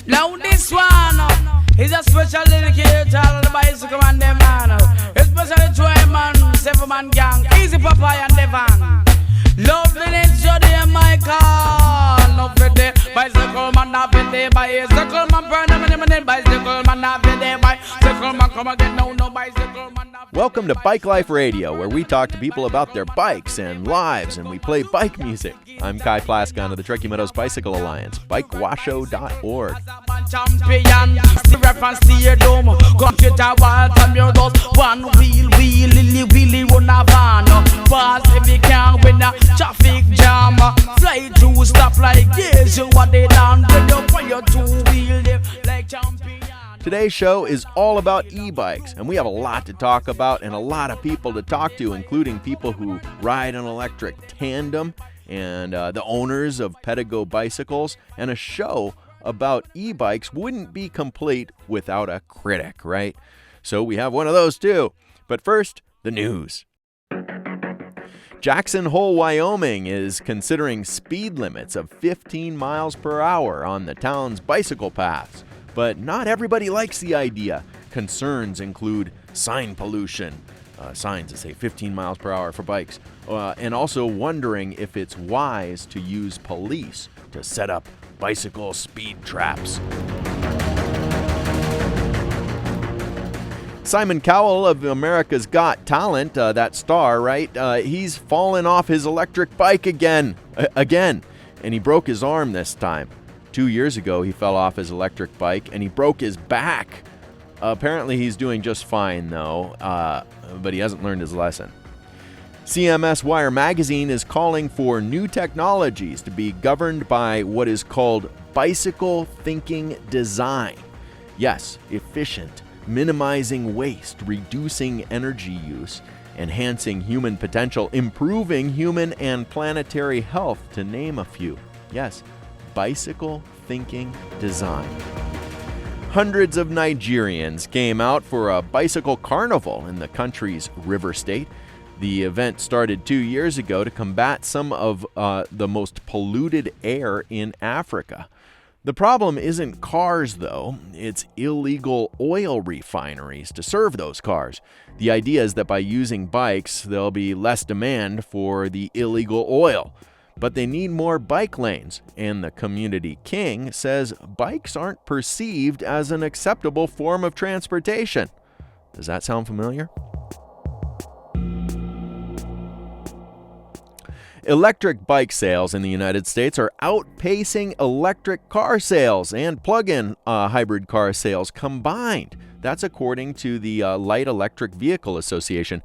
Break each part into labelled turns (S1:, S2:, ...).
S1: Now this one is a special dedicated to all the bicycle man them man. Especially to a man, 7-man gang, Easy Papa and Devan. Love the nature de Michael. Love the bicycle man have it bicycle man burn them in the bicycle man have it bicycle man come again no bicycle man.
S2: Welcome to Bike Life Radio, where we talk to people about their bikes and lives, and we play bike music. I'm Kai Plascon of the Truckee Meadows Bicycle Alliance, bikewasho.org.
S1: Champion, the reference to your dome. Computer wild from your dose. One wheel, run a van. Pass if you can win a traffic jam. Fly through stop like this. You what they done when you put your 2-wheel like champion.
S2: Today's show is all about e-bikes, and we have a lot to talk about and a lot of people to talk to, including people who ride an electric tandem and the owners of Pedigo bicycles, and a show about e-bikes wouldn't be complete without a critic, right? So we have one of those too. But first, the news. Jackson Hole, Wyoming is considering speed limits of 15 miles per hour on the town's bicycle paths. But not everybody likes the idea. Concerns include sign pollution, signs that say 15 miles per hour for bikes, and also wondering if it's wise to use police to set up bicycle speed traps. Simon Cowell of America's Got Talent, that star, right? He's fallen off his electric bike again, and he broke his arm this time. 2 years ago, he fell off his electric bike and he broke his back. Apparently, he's doing just fine, though, but he hasn't learned his lesson. CMS Wire Magazine is calling for new technologies to be governed by what is called bicycle thinking design. Yes, efficient, minimizing waste, reducing energy use, enhancing human potential, improving human and planetary health, to name a few. Yes, bicycle thinking design. Hundreds of Nigerians came out for a bicycle carnival in the country's river state. The event started 2 years ago to combat some of the most polluted air in Africa. The problem isn't cars, though. It's illegal oil refineries to serve those cars. The idea is that by using bikes, there'll be less demand for the illegal oil. But they need more bike lanes, and the community king says bikes aren't perceived as an acceptable form of transportation. Does that sound familiar? Electric bike sales in the United States are outpacing electric car sales and plug-in hybrid car sales combined. That's according to the Light Electric Vehicle Association.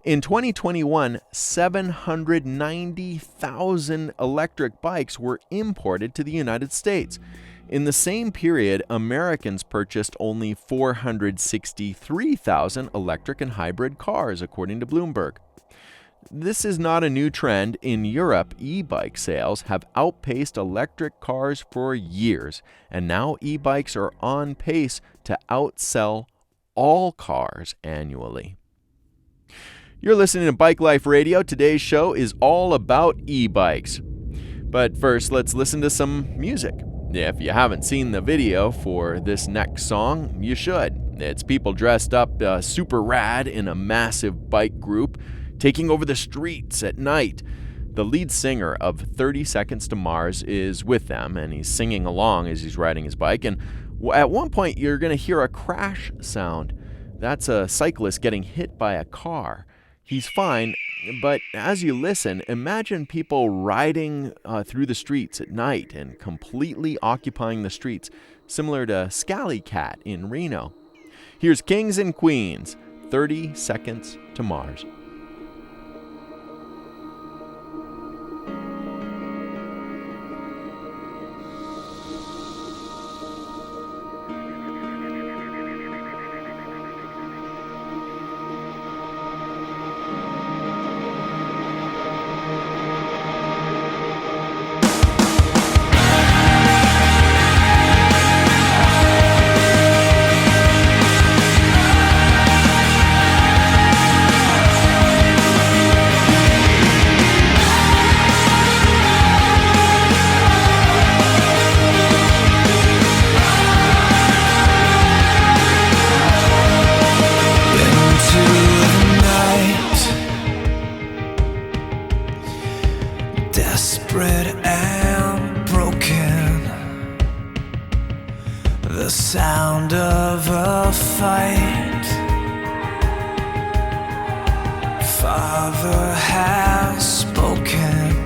S2: In 2021, 790,000 electric bikes were imported to the United States. In the same period, Americans purchased only 463,000 electric and hybrid cars, according to Bloomberg. This is not a new trend. In Europe, e-bike sales have outpaced electric cars for years, and now e-bikes are on pace to outsell all cars annually. You're listening to Bike Life Radio. Today's show is all about e-bikes. But first, let's listen to some music. If you haven't seen the video for this next song, you should. It's people dressed up super rad in a massive bike group, taking over the streets at night. The lead singer of 30 Seconds to Mars is with them, and he's singing along as he's riding his bike. And at one point, you're going to hear a crash sound. That's a cyclist getting hit by a car. He's fine, but as you listen, imagine people riding through the streets at night and completely occupying the streets, similar to Scally Cat in Reno. Here's Kings and Queens, 30 Seconds to Mars.
S3: the sound of a fight. Father has spoken.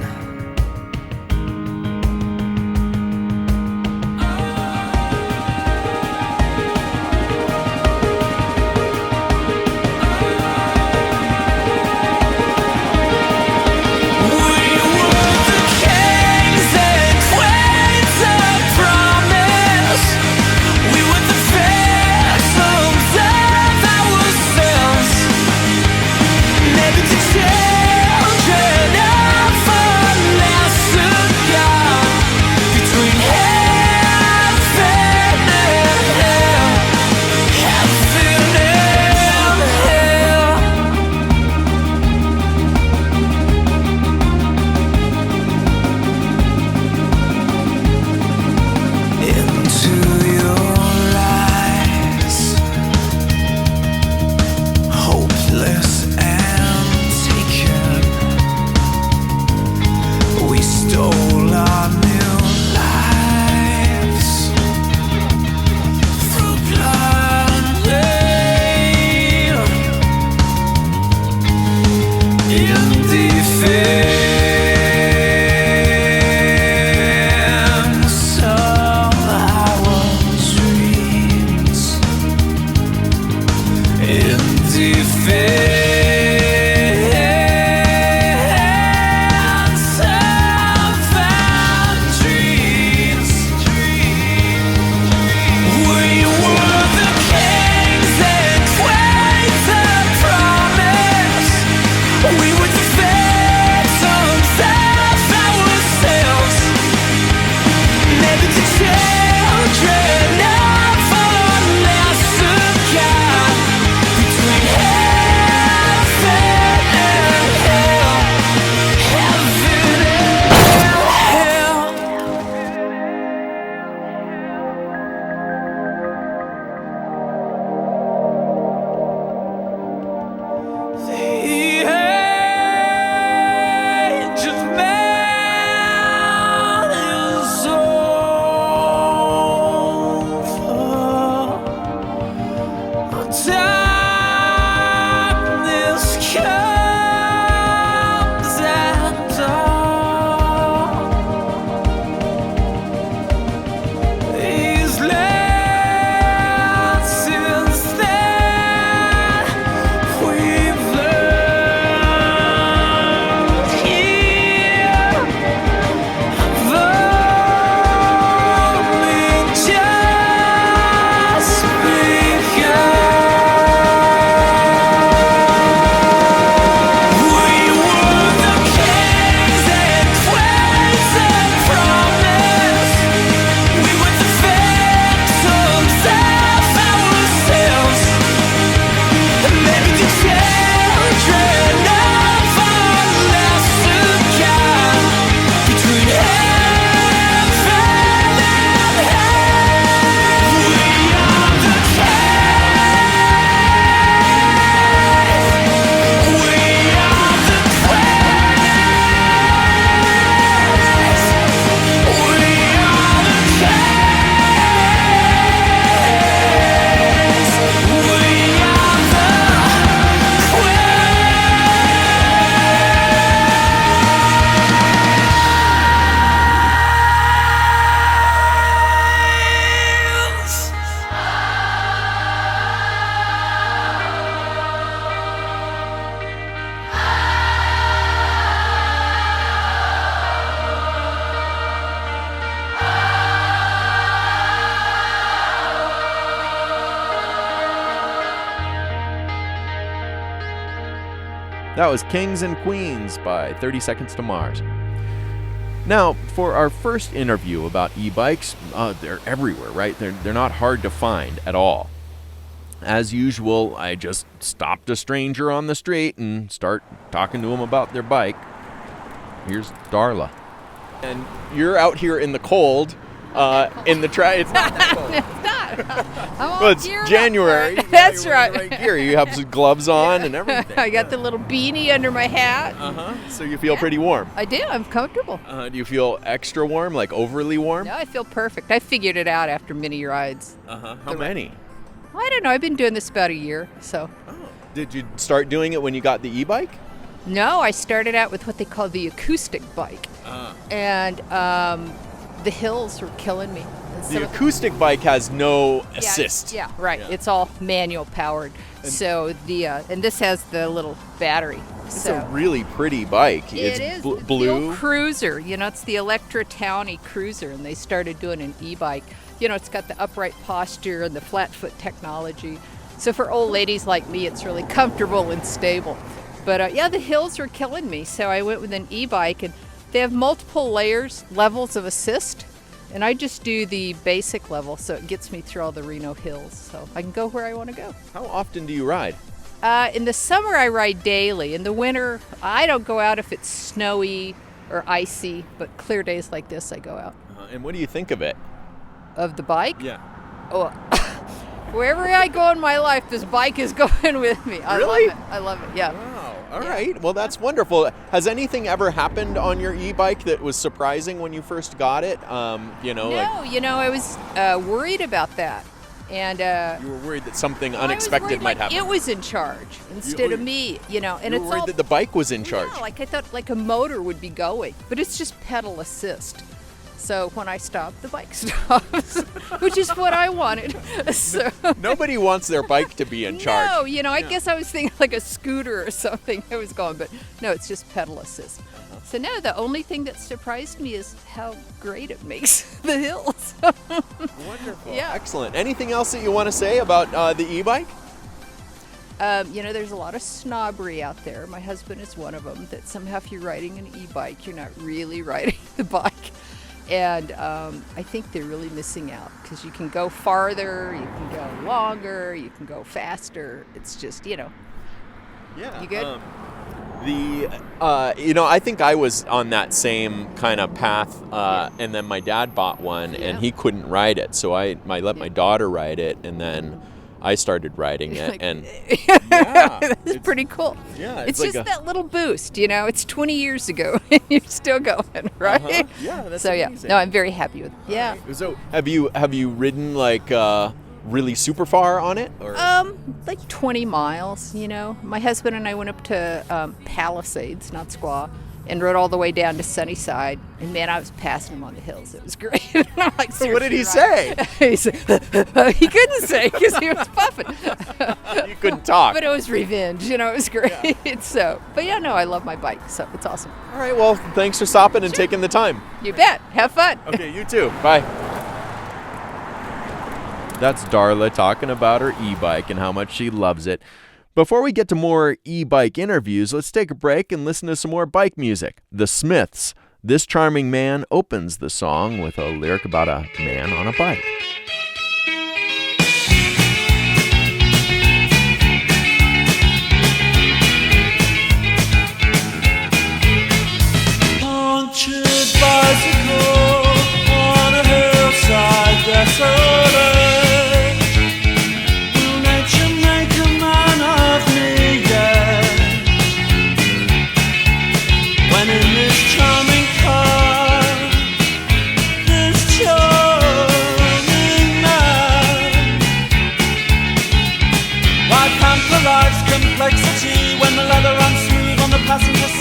S2: That was Kings and Queens by 30 Seconds to Mars. Now, for our first interview about e-bikes, they're everywhere, right? They're not hard to find at all. As usual, I just stopped a stranger on the street and start talking to him about their bike. Here's Darla. And you're out here in the cold, in the it's not that cold.
S4: It's not. I'm all
S2: Well, it's
S4: geared up.
S2: January.
S4: That's
S2: You're wearing
S4: right.
S2: the right gear. You have some gloves on and everything.
S4: I got the little beanie under my hat.
S2: So you feel pretty warm.
S4: I do. I'm comfortable.
S2: Do you feel extra warm, like overly warm?
S4: No, I feel perfect. I figured it out after many rides.
S2: How many?
S4: I don't know. I've been doing this about a year, so.
S2: Did you start doing it when you got the e-bike?
S4: No, I started out with what they call the acoustic bike. And the hills were killing me. And some
S2: The
S4: of
S2: acoustic bike has no assist.
S4: Yeah, right. It's all manual powered. So and this has the little battery.
S2: It's
S4: so
S2: a really pretty bike.
S4: it
S2: It's
S4: is It's the
S2: blue.
S4: old cruiser. It's the Electra Townie cruiser, and they started doing an e-bike. It's got the upright posture and the flat foot technology. So for old ladies like me, it's really comfortable and stable. But the hills were killing me, so I went with an e-bike, and they have multiple levels of assist, and I just do the basic level, so it gets me through all the Reno hills, so I can go where I want to go.
S2: How often do you ride?
S4: In the summer, I ride daily. In the winter, I don't go out if it's snowy or icy, but clear days like this, I go out.
S2: And what do you think of it?
S4: Of the bike?
S2: Yeah.
S4: Oh, wherever I go in my life, this bike is going with me.
S2: Really?
S4: I love it, yeah.
S2: Wow. All right. Well, that's wonderful. Has anything ever happened on your e-bike that was surprising when you first got it?
S4: No, I was worried about that. And
S2: you were worried that something
S4: I was
S2: unexpected
S4: worried,
S2: might happen.
S4: It was in charge instead of me, and
S2: You
S4: it's
S2: were worried
S4: all
S2: that the bike was in charge.
S4: Yeah, like I thought, like a motor would be going, but it's just pedal assist. So when I stop, the bike stops, which is what I wanted. So
S2: Nobody wants their bike to be in charge.
S4: No, I guess I was thinking like a scooter or something that was going, but no, it's just pedal assist. So no, the only thing that surprised me is how great it makes the hills.
S2: Wonderful.
S4: Yeah.
S2: Excellent. Anything else that you want to say about the e-bike?
S4: There's a lot of snobbery out there. My husband is one of them, that somehow if you're riding an e-bike, you're not really riding the bike. And I think they're really missing out because you can go farther, you can go longer, you can go faster. It's just,
S2: Yeah.
S4: You good?
S2: I think I was on that same kind of path, and then my dad bought one, and he couldn't ride it, so I let my daughter ride it, and then I started riding it, and
S4: That's pretty cool.
S2: Yeah,
S4: it's
S2: like
S4: just that little boost, It's 20 years ago, and you're still going, right?
S2: Yeah, that's
S4: so
S2: amazing.
S4: no, I'm very happy with it. Yeah.
S2: So have you ridden like really super far on it? Or?
S4: Like 20 miles, My husband and I went up to Palisades, not Squaw, and rode all the way down to Sunnyside. And man, I was passing him on the hills. It was great. I'm like,
S2: So what did he
S4: seriously,
S2: say?
S4: He said, he couldn't say because he was puffing.
S2: You couldn't talk.
S4: But it was revenge, it was great. So, but yeah, no, I love my bike, so it's awesome.
S2: All right, well, thanks for stopping and taking the time.
S4: You bet. Have fun.
S2: Okay, you too. Bye. That's Darla talking about her e-bike and how much she loves it. Before we get to more e-bike interviews, let's take a break and listen to some more bike music. The Smiths. This charming man opens the song with a lyric about a man on a bike.
S3: Punctured bicycle on a hillside desolate. Will nature make a man of me yet? When in this charming car, this charming man, why pamper life's complexity when the leather runs smooth on the passenger seat?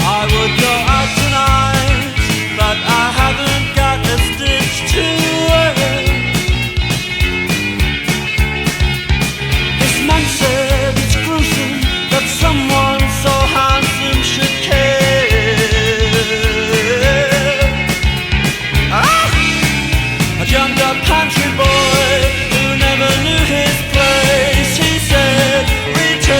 S3: I would go out tonight, but I haven't got a stitch to wear. This man said it's gruesome that someone so handsome should care. A jumped up country boy who never knew his place, he said, return.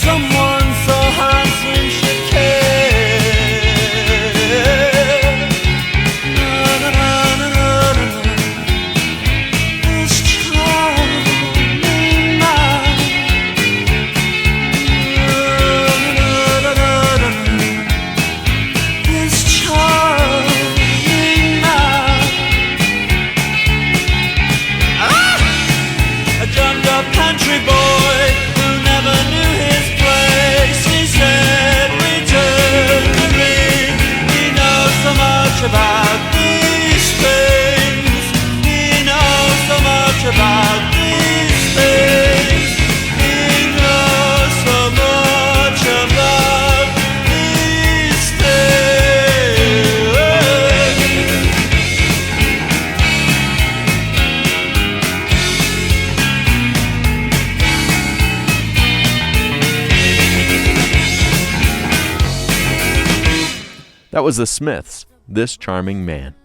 S3: someone so handsome should care. This charming man. This charming man. A jumped up country boy who never knew his place. He said, return to me. He knows so much about these things. He knows so much about these things. He knows so much about these things.
S2: That was the Smiths, This Charming Man.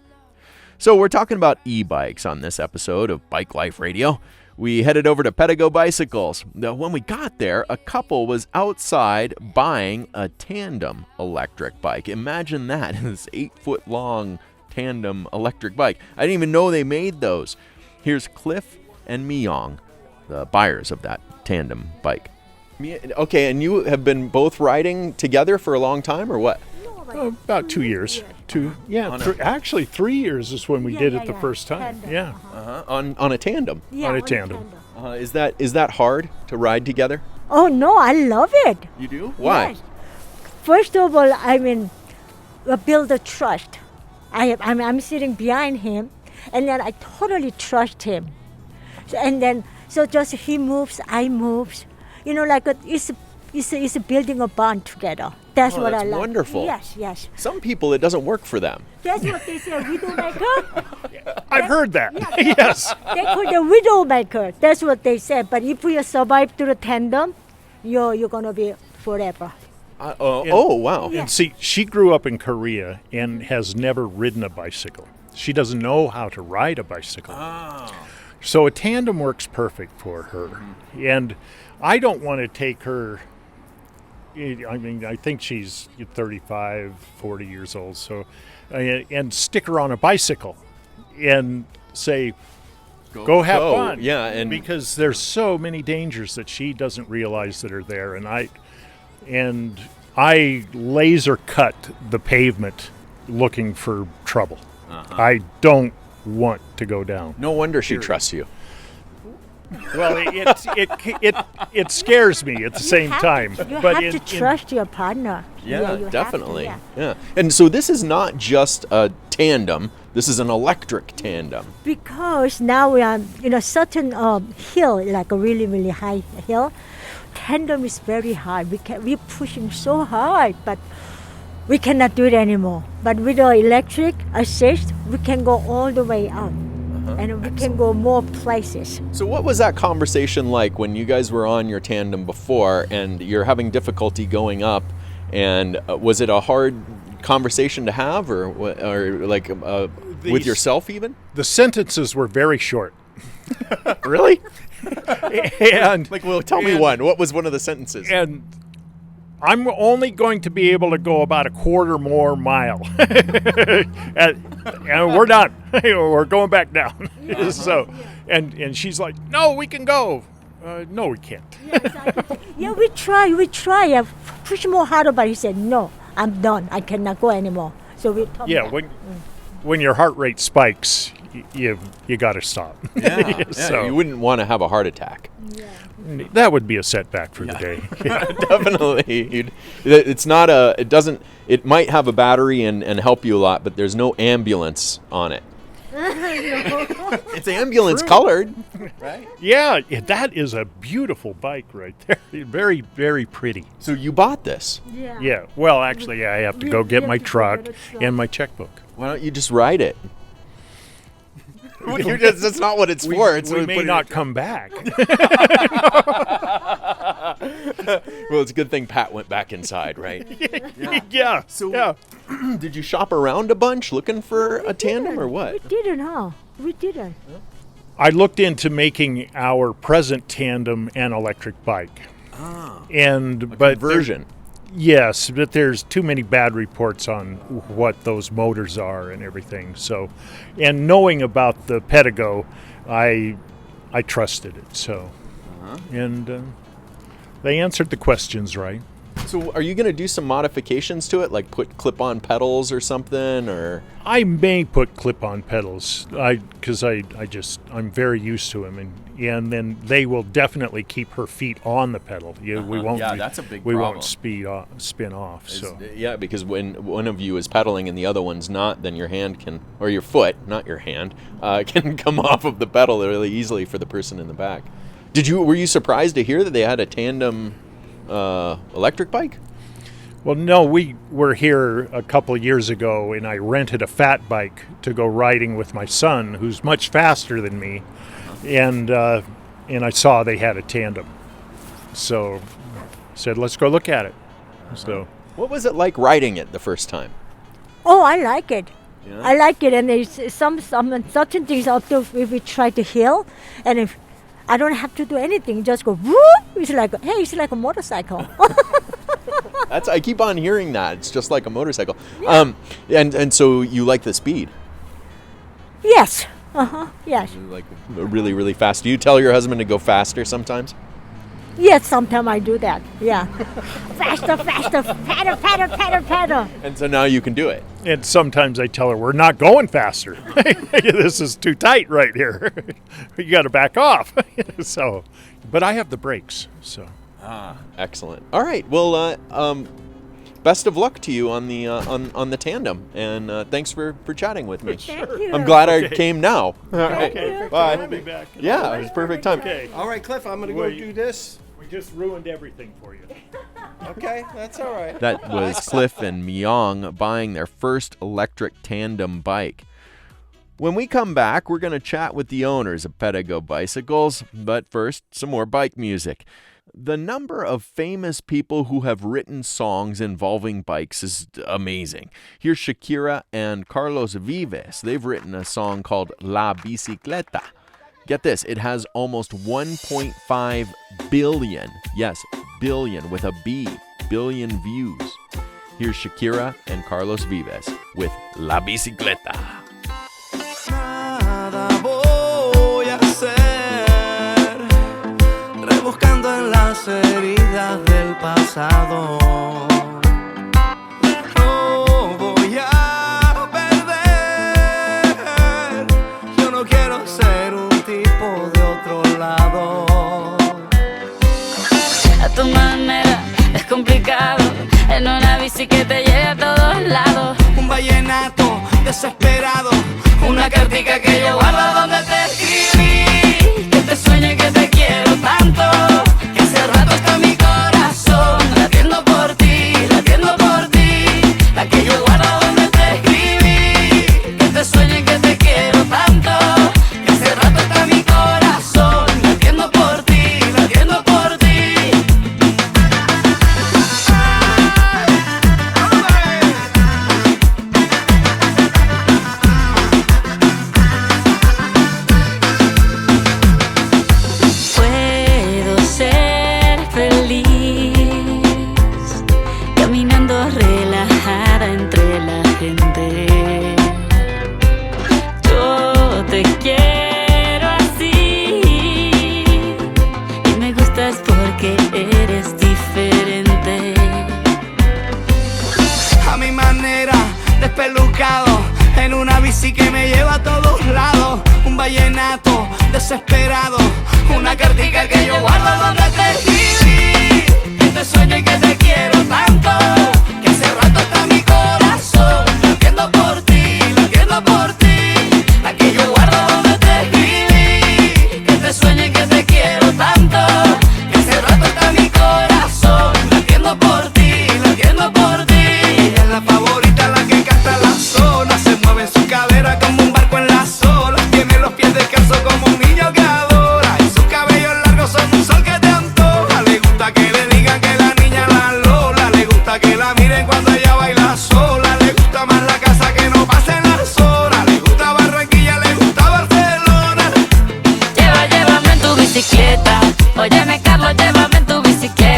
S2: So we're talking about e-bikes on this episode of Bike Life Radio. We headed over to Pedigo Bicycles. Now, when we got there, a couple was outside buying a tandem electric bike. Imagine that, this 8-foot-long tandem electric bike. I didn't even know they made those. Here's Cliff and Myong, the buyers of that tandem bike. Okay, and you have been both riding together for a long time, or what?
S5: About 2 years. Actually 3 years is when we did it the first time.
S6: Tandem.
S5: Yeah,
S2: On a tandem.
S5: on a tandem.
S2: Is that hard to ride together?
S6: Oh no, I love it.
S2: You do? Why?
S6: Yes. First of all, build a trust. I'm sitting behind him, and then I totally trust him. So just he moves, I moves. You know, like it's building a bond together. That's what I
S2: that's
S6: like.
S2: wonderful.
S6: Yes.
S2: Some people, it doesn't work for them.
S6: That's what they say, widowmaker.
S5: I've heard that. Yes.
S6: They call the widowmaker. That's what they say. But if you survive through the tandem, you're gonna be forever.
S2: Oh, wow.
S6: Yeah.
S5: And see, she grew up in Korea and has never ridden a bicycle. She doesn't know how to ride a bicycle. So a tandem works perfect for her. And I don't want to take her. I mean, I think she's 35, 40 years old. So, and stick her on a bicycle and say, go have fun.
S2: Yeah, and
S5: because there's so many dangers that she doesn't realize that are there. And I laser cut the pavement looking for trouble. I don't want to go down.
S2: no wonder she trusts you.
S5: Well, it scares me at the same time.
S6: You
S5: but
S6: have to trust your partner. You have to,
S2: Definitely.
S6: yeah.
S2: And so this is not just a tandem. This is an electric tandem.
S6: Because now we are in a certain hill, like a really, really high hill. Tandem is very hard. We're pushing so hard, but we cannot do it anymore. But with the electric assist, we can go all the way up. And we can go more places.
S2: So what was that conversation like when you guys were on your tandem before and you're having difficulty going up? And was it a hard conversation to have, or like with yourself even?
S5: The sentences were very short.
S2: Really?
S5: And
S2: Well, tell me one. What was one of the sentences?
S5: And I'm only going to be able to go about a quarter more mile. and we're done. We're going back down. So, and she's like, no, we can go. No, we can't.
S6: Yeah, we try. I push more harder, but he said, no, I'm done. I cannot go anymore. So we told him.
S5: When your heart rate spikes, you got to stop. So
S2: you wouldn't want to have a heart attack.
S5: that would be a setback for the day.
S2: Definitely. It might have a battery and help you a lot, but there's no ambulance on it. It's ambulance colored, right?
S5: Yeah, that is a beautiful bike right there. Very, very pretty.
S2: So you bought this.
S5: Yeah. Well, actually, I have to go get my truck and my checkbook.
S2: Why don't you just ride it? That's not what it's for.
S5: We may not come back.
S2: Well, it's a good thing Pat went back inside, right?
S5: Yeah.
S2: So, did you shop around a bunch looking for a tandem or what?
S6: We didn't.
S5: I looked into making our present tandem an electric bike. And but
S2: Version.
S5: yes, but there's too many bad reports on what those motors are and everything. So, and knowing about the Pedigo, I trusted it. So, and they answered the questions right.
S2: So are you going to do some modifications to it, like put clip-on pedals or something, or?
S5: I may put clip-on pedals, because I'm very used to them, and then they will definitely keep her feet on the pedal. We won't.
S2: Yeah, that's a big
S5: We
S2: problem.
S5: won't spin off. So
S2: Yeah, because when one of you is pedaling and the other one's not, then your hand can, or your foot, not your hand, can come off of the pedal really easily for the person in the back. Were you surprised to hear that they had a tandem electric bike?
S5: Well, no, we were here a couple of years ago, and I rented a fat bike to go riding with my son, who's much faster than me, and I saw they had a tandem, so I said, let's go look at it. So,
S2: What was it like riding it the first time?
S6: Oh, I like it.
S2: Yeah?
S6: I like it, and there's some certain things after we try to hill, and if I don't have to do anything, just go whoop. It's like a motorcycle.
S2: I keep on hearing that. It's just like a motorcycle. Yeah. And so you like the speed?
S6: Yes. Yes.
S2: You like really, really fast. Do you tell your husband to go faster sometimes?
S6: Yes, sometimes I do that. Yeah. Faster, pedal.
S2: And so now you can do it.
S5: and sometimes I tell her, we're not going faster. This is too tight right here. You got to back off. So, but I have the brakes. So.
S2: Excellent. All right. Well, best of luck to you on the on the tandem, and thanks for chatting with me.
S6: Thank you.
S2: I'm glad I came now. All right.
S5: Okay.
S2: Bye.
S5: I'll be back.
S2: Yeah, it was perfect time.
S5: Okay.
S7: All right, Cliff, I'm going to go do this.
S5: We just ruined everything for you.
S7: Okay, that's all right.
S2: That was Cliff and Myong buying their first electric tandem bike. When we come back, we're going to chat with the owners of Pedigo bicycles, but first, some more bike music. The number of famous people who have written songs involving bikes is amazing. Here's Shakira and Carlos Vives. They've written a song called La Bicicleta. Get this, it has almost 1.5 billion, yes, billion with a B, billion views. Here's Shakira and Carlos Vives with La Bicicleta.
S3: Nada voy a hacer, rebuscando en las heridas del pasado. No voy a perder, yo no quiero ser un tipo de otro lado.
S8: A tu manera es complicado, en una bici que te lleve a todos lados.
S3: Un vallenato desesperado, una cartica que yo guardo donde te escribí, que te sueño y que te quiero tanto, que hace rato está mi corazón latiendo por ti, la que yo guardo donde te escribí, que te sueño y que te quiero tanto, que hace rato está mi corazón latiendo por ti, latiendo por ti.
S8: Puedo ser feliz caminando relajada entre la gente. Yo te quiero así y me gustas porque eres diferente.
S3: A mi manera, despelucado, en una bici que me lleva a todos lados. Un vallenato desesperado, una cartica que yo guardo donde te escribí, que te sueño y que te quiero tanto, que hace rato está mi corazón latiendo por ti, la que yo guardo donde te escribí, que te sueño y que te quiero tanto, que hace rato está mi corazón latiendo por ti, latiendo por ti. Ella es la favorita, la que canta la zona, se mueve en su cadera como un barco en las olas, tiene los pies descalzos como un niño que adora, y sus cabellos largos son un sol que te antoja. Le gusta que le digan que la niña la Lola, le gusta que la miren cuando ella baila sola, le gusta más la casa que no pasen las horas, le gusta Barranquilla, le gusta Barcelona.
S8: Llévame en tu bicicleta. Óyeme, Carlos, llévame en tu bicicleta.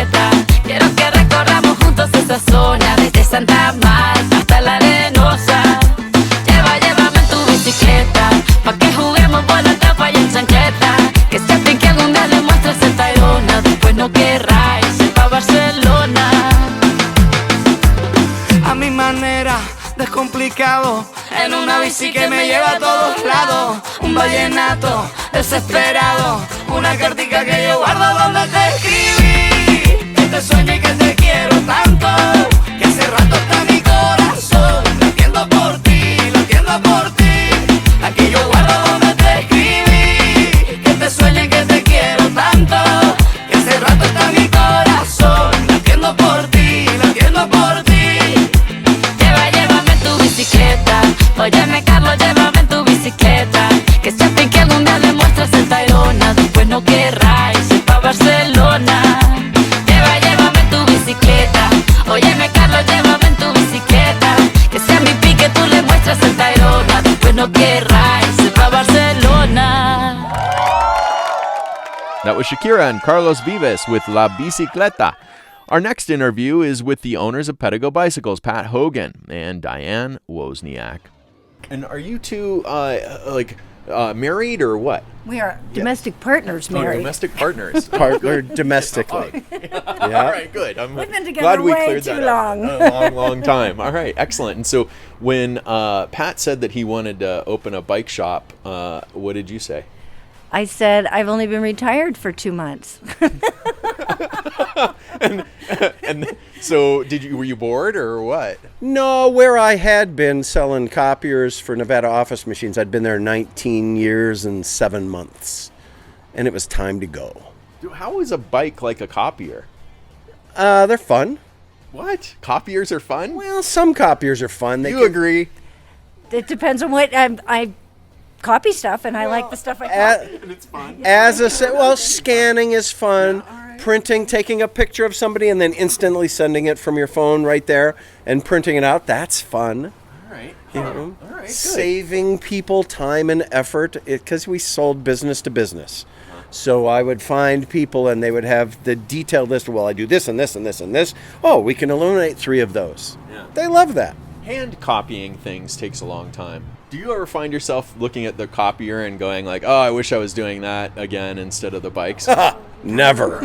S8: embarcado en una bici que me lleva a todos lados. Un vallenato desesperado, una cartica que yo guardo donde te escribí. Que te sueño y que te quiero tanto, que hace rato está mi corazón latiendo por ti, latiendo por ti. Aquí yo guardo donde te escribí. Que te sueño y que te quiero tanto, que hace rato está mi corazón latiendo por ti, latiendo por ti. Llévame en tu bicicleta. Óyeme, Carlos, llévame en tu bicicleta. Que si a ti que algún día le muestras el Tayrona, después no querrás ir pa' Barcelona. Llévame en tu bicicleta. Óyeme, Carlos, llévame en tu bicicleta. Que si a mi pique tú le muestras el Tayrona, después no querrás ir pa' Barcelona.
S2: That was Shakira and Carlos Vives with La Bicicleta. Our next interview is with the owners of Pedigo Bicycles, Pat Hogan and Diane Wozniak. And are you two married or what?
S9: We are domestic partners,
S2: Oh,
S9: Mary.
S2: domestic partners.
S7: Partnered domestically.
S2: All right, good. I'm
S9: We've been together
S2: glad we
S9: way
S2: cleared
S9: too
S2: that up.
S9: long.
S2: A long, long time. All right, excellent. And so when Pat said that he wanted to open a bike shop, what did you say?
S9: I said, I've only been retired for 2 months.
S2: And so were you bored or what?
S7: No, where I had been selling copiers for Nevada office machines, I'd been there 19 years and 7 months. And it was time to go.
S2: Dude, how is a bike like a copier?
S7: They're fun.
S2: What? Copiers are fun?
S7: Well, some copiers are fun.
S2: You agree?
S9: It depends on what I copy stuff, and I like the stuff I copy.
S2: It's fun.
S7: Scanning is fun. Printing, taking a picture of somebody and then instantly sending it from your phone right there and printing it out, that's fun.
S2: All right.
S7: You know?
S2: All right, good.
S7: Saving people time and effort, because we sold business to business. So I would find people and they would have the detailed list. Well, I do this and this and this and this. Oh, we can eliminate 3 of those.
S2: Yeah.
S7: They love that.
S2: Hand copying things takes a long time. Do you ever find yourself looking at the copier and going like, oh, I wish I was doing that again instead of the bikes?
S7: Never.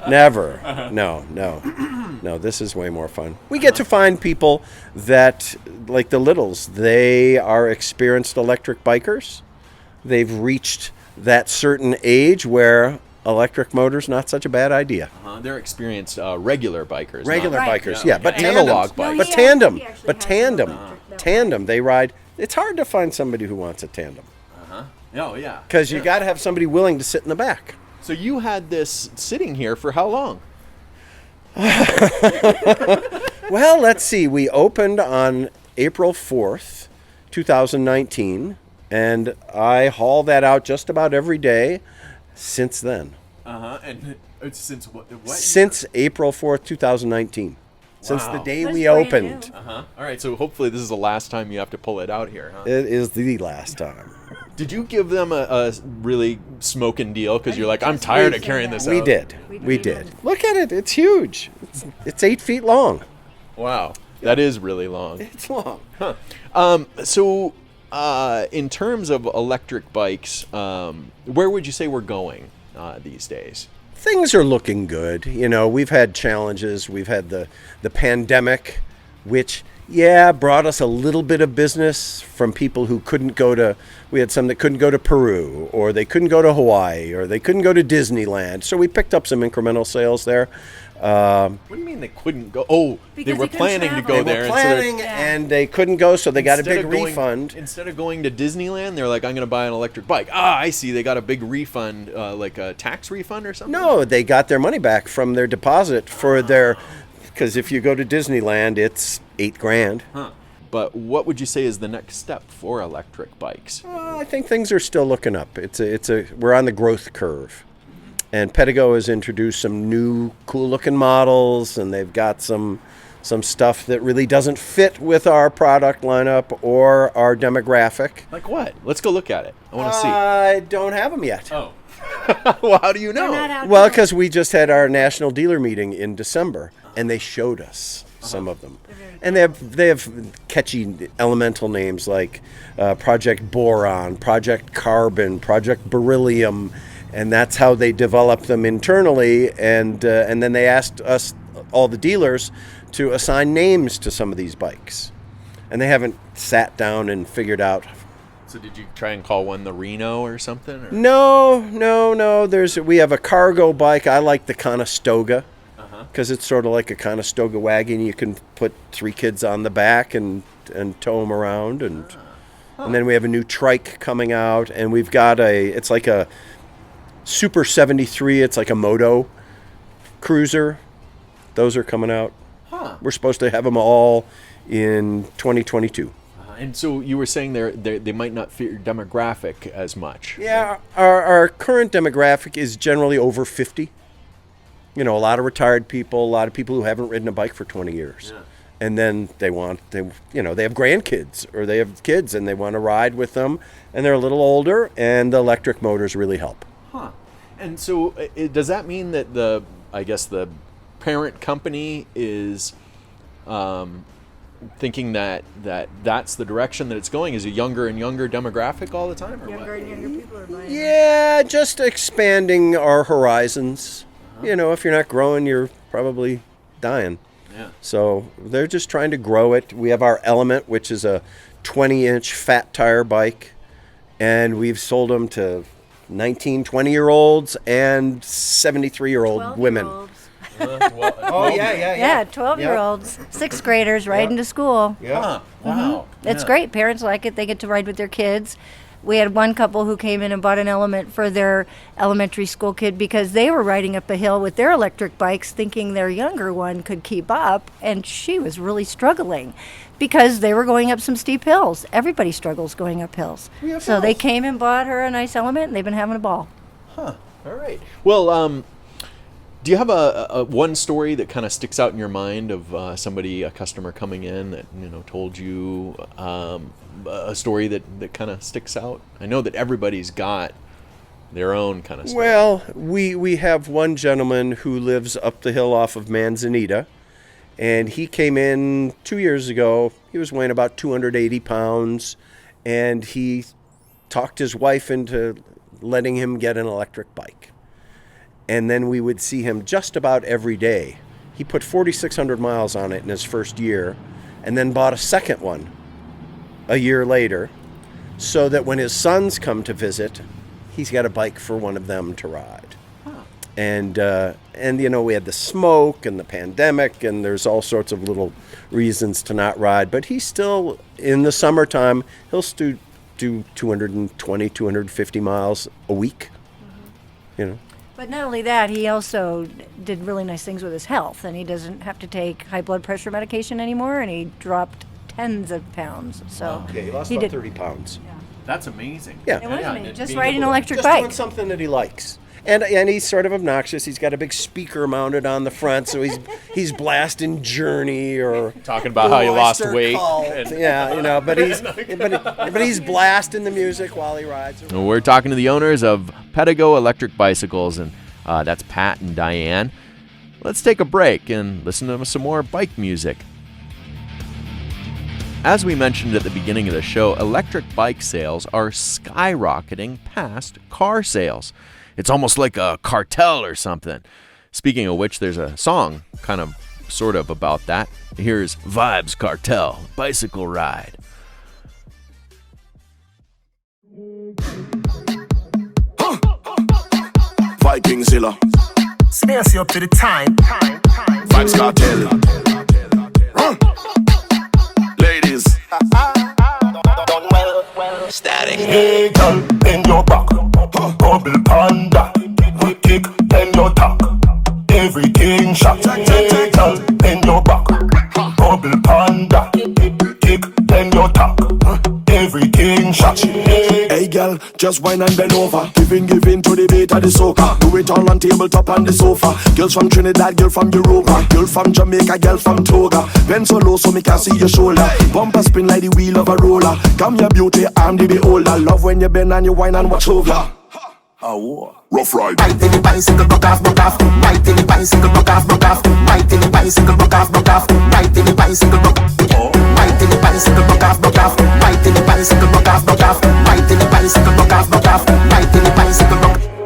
S7: Never. No, this is way more fun. We get to find people that, like the Littles, they are experienced electric bikers. They've reached that certain age where electric motor's not such a bad idea.
S2: They're experienced regular bikers.
S7: Regular
S2: not-
S7: bikers,
S2: yeah,
S7: yeah, but
S2: okay.
S7: tandem,
S2: Analog bikes.
S7: but tandem, they ride. It's hard to find somebody who wants a tandem
S2: Oh, yeah.
S7: because you got to have somebody willing to sit in the back.
S2: So you had this sitting here for how long?
S7: Well, let's see. We opened on April 4th, 2019, and I haul that out just about every day since then.
S2: And since what?
S7: Since April 4th, 2019. Since the day
S9: That's
S7: we
S9: brand
S7: opened.
S9: new.
S2: All right, so hopefully this is the last time you have to pull it out here, huh?
S7: It is the last time.
S2: Did you give them a really smoking deal? Because you're like, I'm tired of carrying this
S7: We
S2: out.
S7: did. We did. Look at it. It's huge. It's 8 feet long.
S2: Wow. That is really long.
S7: It's long.
S2: So, in terms of electric bikes, where would you say we're going these days?
S7: Things are looking good. You know, we've had challenges. We've had the pandemic, which, brought us a little bit of business from people who couldn't go to, we had some that couldn't go to Peru, or they couldn't go to Hawaii, or they couldn't go to Disneyland. So we picked up some incremental sales there.
S2: What do you mean they couldn't go? Oh, they
S9: Because
S2: were
S9: they couldn't
S2: planning to
S9: travel.
S2: go
S7: They
S2: there.
S7: were
S2: and so they're-
S7: planning and they couldn't go, so they got a
S2: instead
S7: big
S2: of going-
S7: refund.
S2: Instead of going to Disneyland, they're like, I'm going to buy an electric bike. Ah, I see. They got a big refund, like a tax refund or something?
S7: No, they got their money back from their deposit for their, because if you go to Disneyland, it's $8,000.
S2: But what would you say is the next step for electric bikes?
S7: I think things are still looking up. We're on the growth curve. And Pedigo has introduced some new cool-looking models, and they've got some stuff that really doesn't fit with our product lineup or our demographic.
S2: Like what? Let's go look at it. I want to see.
S7: I don't have them yet.
S2: Oh. Well, how do you know?
S7: Well, because we just had our national dealer meeting in December, and they showed us some of them. And they have catchy elemental names like Project Boron, Project Carbon, Project Beryllium, and that's how they developed them internally. And then they asked us, all the dealers, to assign names to some of these bikes. And they haven't sat down and figured out.
S2: So did you try and call one the Reno or something? Or?
S7: No. We have a cargo bike. I like the Conestoga because it's sort of like a Conestoga wagon. You can put 3 kids on the back and tow them around. And then we have a new trike coming out. And we've got it's like a Super 73. It's like a moto cruiser. Those are coming out. We're supposed to have them all in 2022.
S2: And so you were saying they might not fit your demographic as much.
S7: Yeah, our current demographic is generally over 50. A lot of retired people, a lot of people who haven't ridden a bike for 20 years. Yeah. And then they have grandkids or they have kids and they want to ride with them and they're a little older and the electric motors really help.
S2: And so does that mean that the parent company is thinking that's the direction that it's going? Is a younger and younger demographic all the time? Or
S9: Younger and younger people are buying.
S7: Yeah, just expanding our horizons. If you're not growing, you're probably dying.
S2: Yeah.
S7: So they're just trying to grow it. We have our Element, which is a 20-inch fat tire bike, and we've sold them to 19, 20-year-olds and 73-year-old women.
S9: Yeah, 12-year-olds, 6th graders riding to school.
S7: Yeah.
S2: Wow.
S9: It's great. Parents like it. They get to ride with their kids. We had one couple who came in and bought an Element for their elementary school kid because they were riding up a hill with their electric bikes thinking their younger one could keep up, and she was really struggling because they were going up some steep hills. Everybody struggles going up hills. So they came and bought her a nice Element, and they've been having a ball.
S2: All right. Well, do you have a one story that kind of sticks out in your mind of a customer coming in that told you a story that kind of sticks out? I know that everybody's got their own kind of story.
S7: Well, we have one gentleman who lives up the hill off of Manzanita, and he came in 2 years ago. He was weighing about 280 pounds, and he talked his wife into letting him get an electric bike. And then we would see him just about every day. He put 4,600 miles on it in his first year and then bought a second one a year later so that when his sons come to visit, he's got a bike for one of them to ride. And we had the smoke and the pandemic and there's all sorts of little reasons to not ride. But he's still, in the summertime, he'll still do 220, 250 miles a week,
S9: But not only that, he also did really nice things with his health, and he doesn't have to take high blood pressure medication anymore, and he dropped tens of pounds. So
S7: he lost about 30 pounds.
S2: That's amazing.
S7: Yeah.
S9: It was amazing.
S2: and
S9: Just
S2: being
S9: riding an
S2: able to-
S9: electric
S7: Just
S9: bike.
S7: doing something that he likes. And he's sort of obnoxious. He's got a big speaker mounted on the front, so he's blasting Journey or
S2: talking about how you lost
S7: Oyster
S2: weight.
S7: Cult. Yeah, but he's blasting the music while he rides.
S2: We're talking to the owners of Pedigo Electric Bicycles, and that's Pat and Diane. Let's take a break and listen to some more bike music. As we mentioned at the beginning of the show, electric bike sales are skyrocketing past car sales. It's almost like a cartel or something. Speaking of which, there's a song sort of about that. Here's Vibes Cartel, Bicycle Ride.
S10: Vikingzilla.
S11: Stay up to the time.
S10: Vibes Cartel. Ladies.
S11: Static. Hey, girl, bend your back. Bubble panda. Kick, bend your tack. Everything shot. Hey, girl, bend your back. Bubble panda. Kick, bend your tack. Everything shot.
S10: Hey girl, just whine and bend over. Giving to the beat of the soca. Do it all on tabletop on the sofa. Girls from Trinidad, girl from Europa. Girl from Jamaica, girl from Toga. Bend so low so me can see your shoulder. Bumper spin like the wheel of a roller. Come your beauty, I'm the beholder. Love when you bend and you whine and watch over. Rough ride.
S11: Right in the bicycle, broke off. Right in the bicycle, broke off. Right in the bicycle, broke off. Right in the bicycle, broke off. Right in the bicycle, broke off. Right in the bicycle, broke off. Right in the bicycle, broke off. Right in the bicycle, broke off.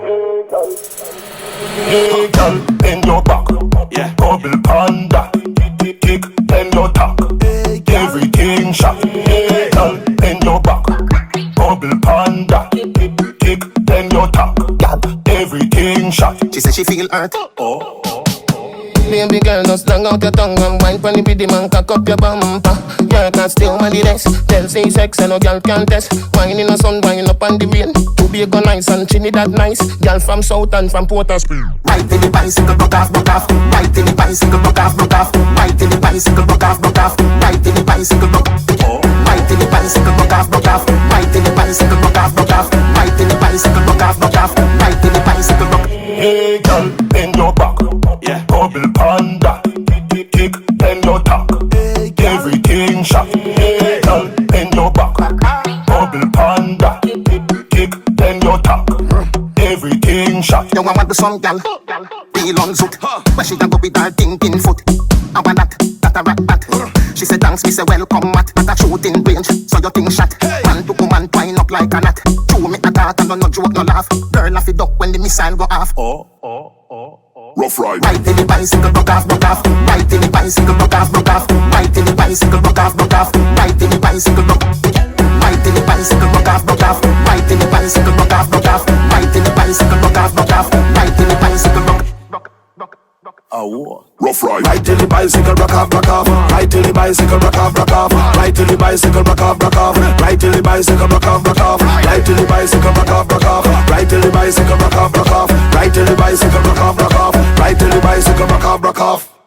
S11: Hey girl, bend your back.
S10: Yeah.
S11: Bubble panda. Kick, your talk. Everything shot.
S10: She said she feel hurt.
S12: Baby girl, just long out your tongue and wine pon the biddy man, cock up your bumper. Your cat still on the next. Tell say sex and no girl can test. Wine in the sun, wine up on the rain. Tobago nice and Trinidad nice. Girl from South and from Port-au-Prince.
S10: Right in the bicycle, broke off, broke off. Right in the bicycle, broke off, broke off. Right in the bicycle, broke off, broke off. Right in the bicycle, broke off. Right in the bicycle, broke off, broke off. Right in the bicycle, broke off, broke off. Right in the bicycle, broke off, broke off. Right in the bicycle, broke off.
S11: Hey girl, bend your back. Yeah. Bubble panda. Kick, bend your tack. Everything shot. Hey girl, bend your back. Bubble panda. Kick, bend your tack. Everything shot.
S10: You want some gal? Real on zoot. Where she can go with her thinking foot. I want that a rat bat. She said thanks, me say welcome mat. At a shooting range, so your thing shot. Man to woman twine up like a knot. True me a talk and no joke, no laugh. Girl laugh it up when the missile go off.
S11: Rough ride.
S10: Right in the bicycle, broke off, broke off. Right in the bicycle, broke off, broke off. Right in the bicycle, broke off, broke off. Right in the bicycle, broke off. Right in the bicycle, broke off, broke off. Right in the bicycle, broke off, broke off. Right in the bicycle, broke off, broke off. Right in the bicycle, broke off.
S11: Rough ride.
S10: Right till the bicycle rock off, rock off. Right till the bicycle rock off, rock off. Right till the bicycle rock off, rock off. Right till the bicycle rock off, rock off. Right till the bicycle rock off, rock off. Right till the bicycle rock off, rock off. Right till the bicycle rock off, rock off. Right till the bicycle rock off, rock off.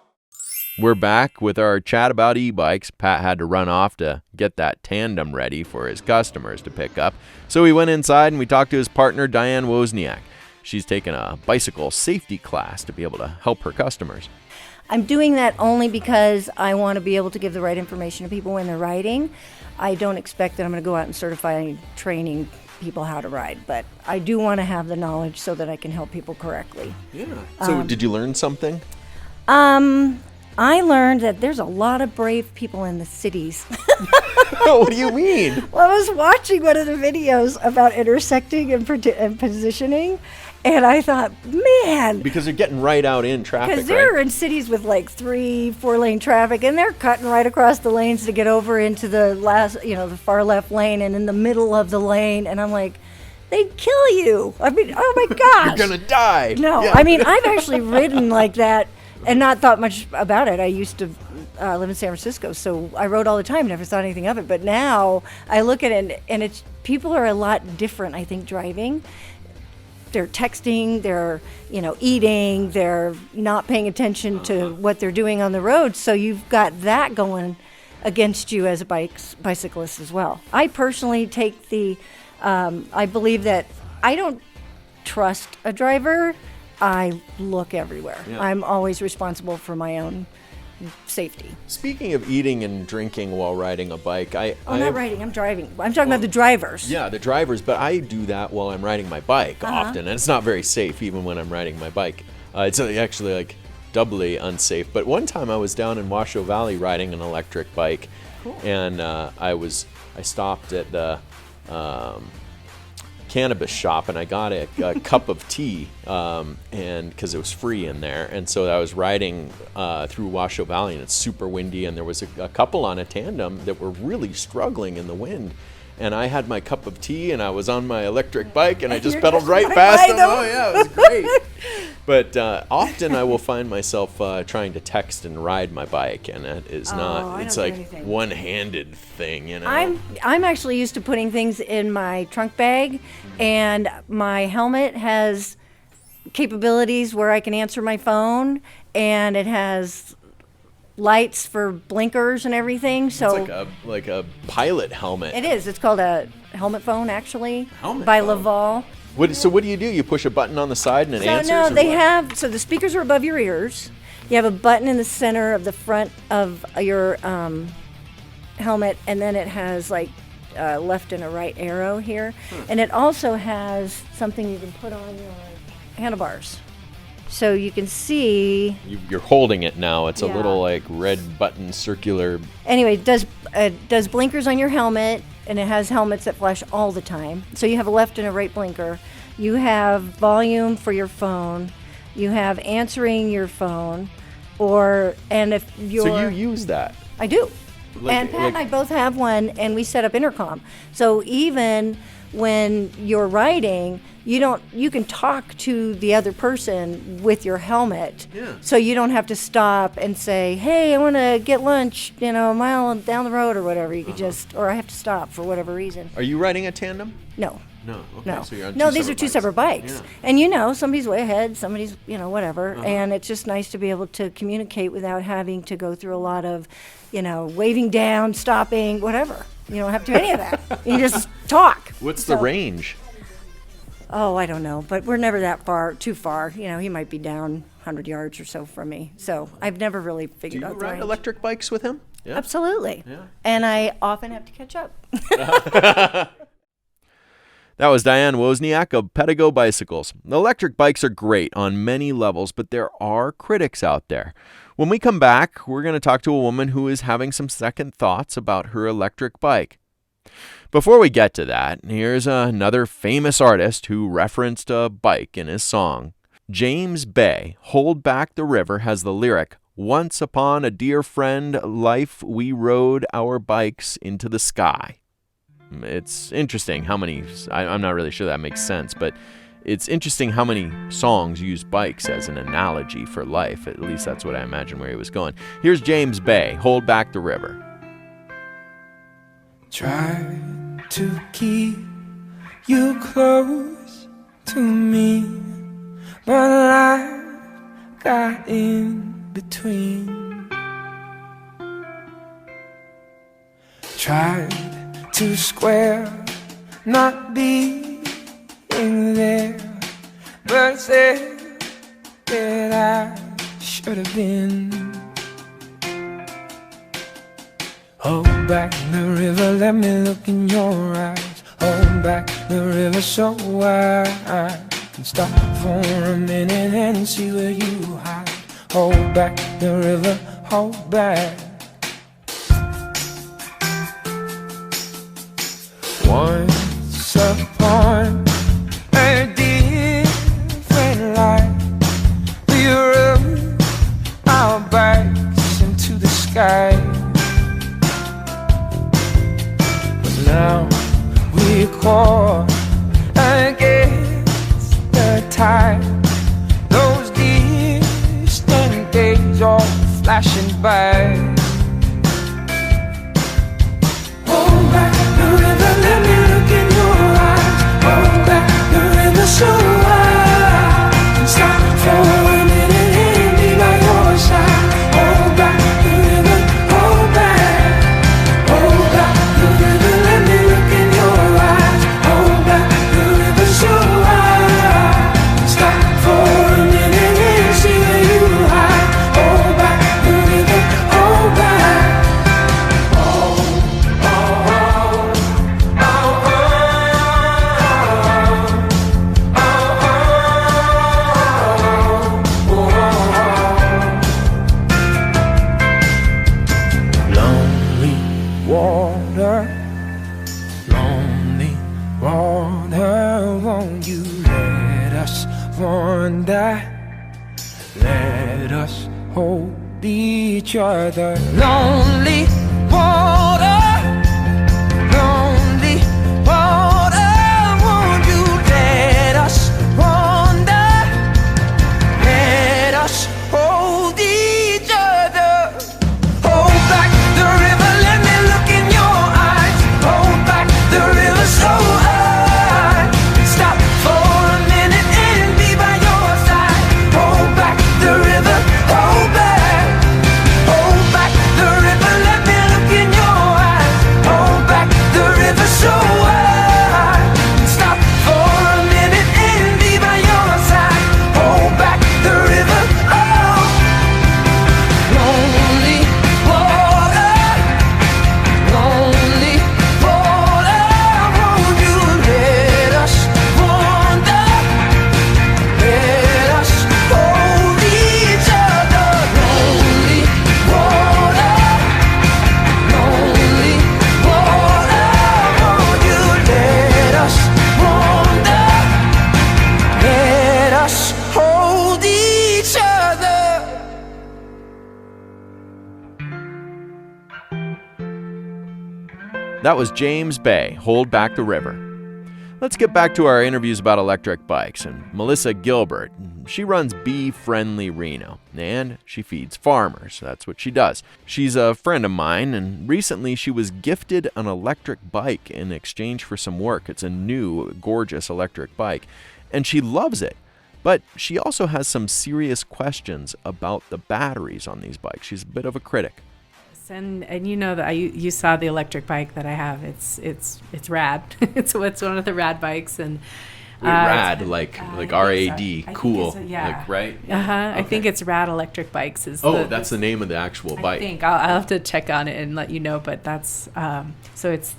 S2: We're back with our chat about e-bikes. Pat had to run off to get that tandem ready for his customers to pick up. So we went inside and we talked to his partner, Diane Wozniak. She's taken a bicycle safety class to be able to help her customers.
S9: I'm doing that only because I want to be able to give the right information to people when they're riding. I don't expect that I'm going to go out and certify training people how to ride, but I do want to have the knowledge so that I can help people correctly.
S2: Yeah. So did you learn something?
S9: I learned that there's a lot of brave people in the cities.
S2: What do you mean?
S9: Well, I was watching one of the videos about intersecting and positioning, and I thought, man.
S2: Because they're getting right out in traffic,
S9: Because they're in cities with like 3-4 lane traffic, and they're cutting right across the lanes to get over into the the far left lane and in the middle of the lane. And I'm like, they'd kill you. I mean, oh my gosh.
S2: You're going to die.
S9: No,
S2: Yeah.
S9: I mean, I've actually ridden like that and not thought much about it. I used to live in San Francisco, so I rode all the time, never thought anything of it. But now I look at it, and it's people are a lot different, I think, driving. They're texting, they're eating, they're not paying attention to what they're doing on the road. So you've got that going against you as a bicyclist as well. I personally take I believe that I don't trust a driver. I look everywhere.
S2: Yeah.
S9: I'm always responsible for my own safety.
S2: Speaking of eating and drinking while riding a bike,
S9: I'm not riding, I'm driving. I'm talking about the drivers.
S2: Yeah, the drivers, but I do that while I'm riding my bike often, and it's not very safe even when I'm riding my bike. It's actually like doubly unsafe. But one time I was down in Washoe Valley riding an electric bike, and I stopped at the cannabis shop and I got a cup of tea, and because it was free in there, and so I was riding through Washoe Valley, and it's super windy, and there was a couple on a tandem that were really struggling in the wind, and I had my cup of tea and I was on my electric bike and I just pedaled right past them. Oh yeah, it was great. But often I will find myself trying to text and ride my bike, and it is not. It's like one-handed thing,
S9: I'm actually used to putting things in my trunk bag, and my helmet has capabilities where I can answer my phone, and it has lights for blinkers and everything. So
S2: it's like a pilot helmet.
S9: It is. It's called a helmet phone, actually,
S2: Helmet
S9: by
S2: phone.
S9: Laval.
S2: So what do? You push a button on the side and it answers?
S9: No, they have. So the speakers are above your ears. You have a button in the center of the front of your helmet, and then it has like left and a right arrow here, and it also has something you can put on your handlebars. So you can see.
S2: You're holding it now. It's a little like red button circular.
S9: Anyway, it does blinkers on your helmet, and it has helmets that flash all the time. So you have a left and a right blinker. You have volume for your phone. You have answering your phone, and if you're.
S2: So you use that?
S9: I do. And Pat and I both have one, and we set up intercom. So even when you're riding, you can talk to the other person with your helmet.
S2: Yeah.
S9: So you don't have to stop and say, hey, I want to get lunch, a mile down the road or whatever. You could just, or I have to stop for whatever reason.
S2: Are you riding a tandem?
S9: No.
S2: No. Okay.
S9: No,
S2: So you're on
S9: no, these are two separate bikes.
S2: Yeah.
S9: And somebody's way ahead, somebody's, whatever. And it's just nice to be able to communicate without having to go through a lot of, waving down, stopping, whatever. You don't have to do any of that. You just talk.
S2: What's the range?
S9: Oh, I don't know, but we're never too far. He might be down 100 yards or so from me. So I've never really figured out the
S2: ride
S9: range.
S2: electric bikes with him? Yeah.
S9: Absolutely.
S2: Yeah.
S9: And I often have to catch up.
S2: That was Diane Wozniak of Pedigo Bicycles. Electric bikes are great on many levels, but there are critics out there. When we come back, we're going to talk to a woman who is having some second thoughts about her electric bike. Before we get to that, here's another famous artist who referenced a bike in his song. James Bay, Hold Back the River, has the lyric, "Once upon a dear friend, life we rode our bikes into the sky." It's interesting how many, I'm not really sure that makes sense, but it's interesting how many songs use bikes as an analogy for life. At least that's what I imagine where he was going. Here's James Bay, Hold Back the River.
S13: Try to keep you close to me, but life got in between. Tried to square not being there, but said that I should have been. Hold back the river, let me look in your eyes. Hold back the river so I can stop for a minute and see where you hide. Hold back the river, hold back. Once upon a different life, we rode our bikes into the sky. But now we caught against the tide. Those distant days all flashing by. Hold back the river, let me look in your eyes. Hold back the river so I can stop for a minute and be by your side. Hold back the river, hold back. Hold back the river, let me look in your eyes. Hold back the river so I can stop for a minute and see where you hide. Hold back the river, hold back. Lonely water, won't you let us wander? Let us hold each other. Lonely water, lonely water, won't you let us wander? Let us hold each other. Hold back the river, let me look in your eyes. Hold back the river so I can stop for a minute and be by your side. Hold back the river, hold back. Hold back the river, let me look in your eyes. Hold back the river so I can stop for a minute and be by your side. Hold back the river, oh. Lonely water, lonely water, won't you let us wander? Let us hold each other. Lonely water, lonely water, won't you let us wander? Let us hold each other.
S2: That was James Bay, Hold Back the River. Let's get back to our interviews about electric bikes. And Melissa Gilbert, she runs Bee Friendly Reno, and she feeds farmers. That's what she does. She's a friend of mine, and recently she was gifted an electric bike in exchange for some work. It's a new, gorgeous electric bike, and she loves it. But she also has some serious questions about the batteries on these bikes. She's a bit of a critic.
S14: And you know that you saw the electric bike that I have. It's rad. it's one of the rad bikes, and
S2: rad like R-A-D, cool, like, right?
S14: I think it's Rad Electric Bikes.
S2: That's the name of the actual bike.
S14: I think I'll have to check on it and let you know. But that's so it's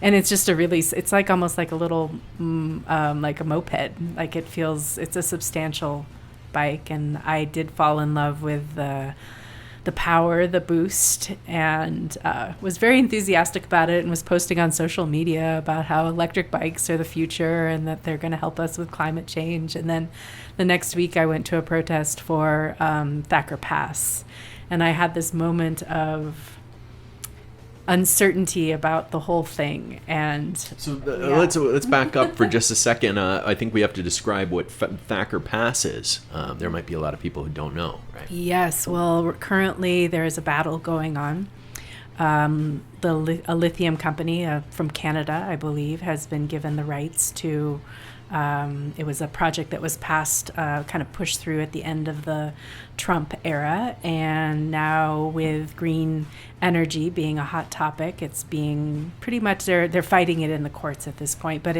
S14: it's just a really, it's like almost like a little like a moped. Like it's a substantial bike, and I did fall in love with the power, the boost, and was very enthusiastic about it, and was posting on social media about how electric bikes are the future and that they're going to help us with climate change. And then the next week I went to a protest for Thacker Pass, and I had this moment of uncertainty about the whole thing. And
S2: so let's back up for just a second. I think we have to describe what Thacker Pass is. There might be a lot of people who don't know, right?
S14: Yes. Well, currently there is a battle going on. A lithium company from Canada, I believe, has been given the rights to. It was a project that was passed, kind of pushed through at the end of the Trump era, and now with green energy being a hot topic, it's being pretty much they're fighting it in the courts at this point. But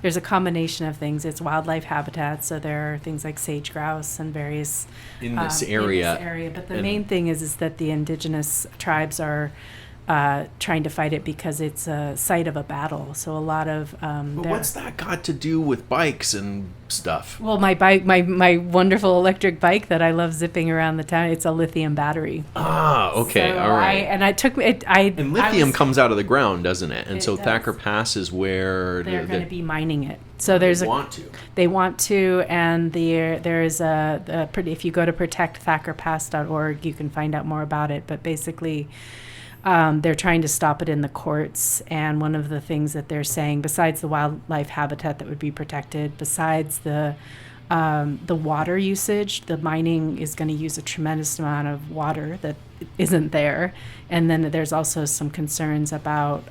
S14: there's a combination of things. It's wildlife habitat, so there are things like sage grouse and various
S2: in this area.
S14: But the main thing is that the indigenous tribes are trying to fight it because it's a site of a battle. So a lot of
S2: but what's that got to do with bikes and stuff?
S14: Well, my bike, my wonderful electric bike that I love zipping around the town, it's a lithium battery.
S2: Okay,
S14: so
S2: all right.
S14: And
S2: lithium comes out of the ground, doesn't it? And so Thacker Pass is where
S14: they're going to be mining it. So
S2: they
S14: want to, and there is if you go to protectthackerpass.org, you can find out more about it. But basically, they're trying to stop it in the courts, and one of the things that they're saying, besides the wildlife habitat that would be protected, besides the water usage, the mining is going to use a tremendous amount of water that isn't there, and then there's also some concerns about